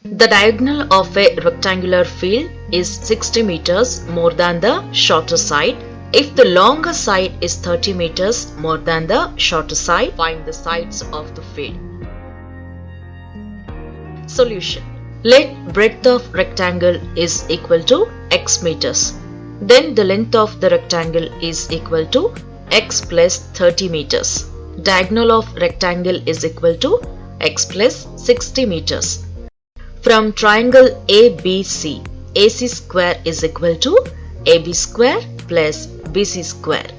The diagonal of a rectangular field is 60 meters more than the shorter side. If the longer side is 30 meters more than the shorter side, find the sides of the field. Solution. Let breadth of rectangle is equal to x meters. Then the length of the rectangle is equal to x plus 30 meters. Diagonal of rectangle is equal to x plus 60 meters. From triangle ABC, AC square is equal to AB square plus BC square,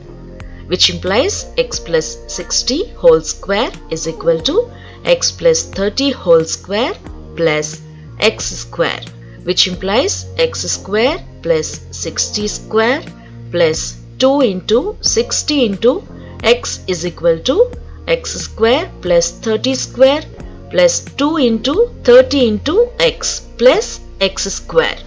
which implies x plus 60 whole square is equal to x plus 30 whole square plus x square, which implies x square plus 60 square plus 2 into 60 into x is equal to x square plus 30 square plus 2 into 30 into x plus x square,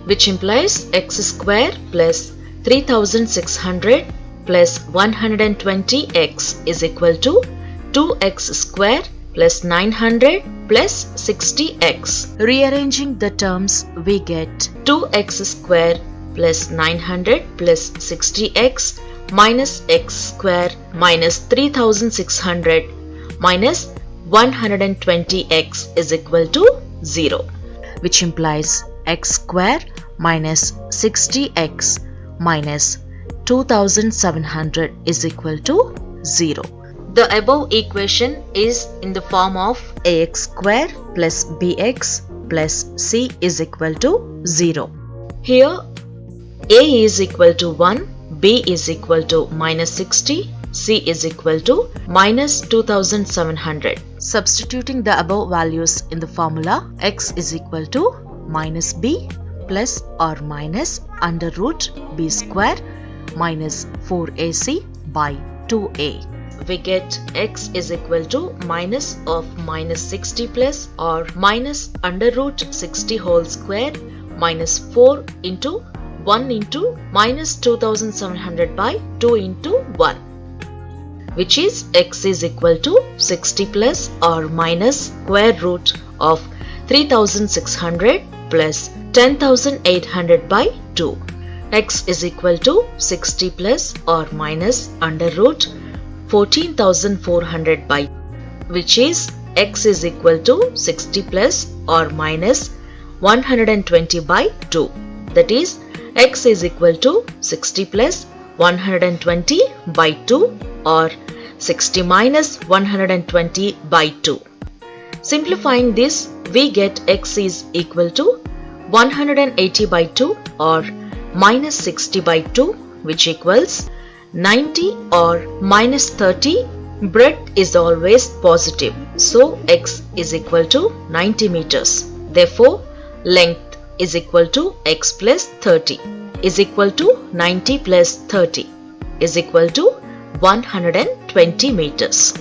which implies x square plus 3600 plus 120x is equal to 2x square plus 900 plus 60x. Rearranging the terms, we get 2x square plus 900 plus 60x minus x square minus 3600 minus 120x is equal to 0, which implies x square minus 60x minus 2700 is equal to 0. The above equation is in the form of ax square plus bx plus c is equal to 0. Here a is equal to 1, b is equal to minus 60, c is equal to minus 2700. Substituting the above values in the formula, x is equal to minus b plus or minus under root b square minus 4ac by 2a. We get x is equal to minus of minus 60 plus or minus under root 60 whole square minus 4 into 1 into minus 2700 by 2 into 1, which is x is equal to 60 plus or minus square root of 3600 plus 10800 by 2. X is equal to 60 plus or minus under root 14,400 by, which is x is equal to 60 plus or minus 120 by 2. That is, x is equal to 60 plus 120 by 2 or 60 minus 120 by 2. Simplifying this, we get x is equal to 180 by 2 or minus 60 by 2, which equals 90 or minus 30. Breadth is always positive, so x is equal to 90 meters. Therefore, length is equal to x plus 30 is equal to 90 plus 30 is equal to 120 meters.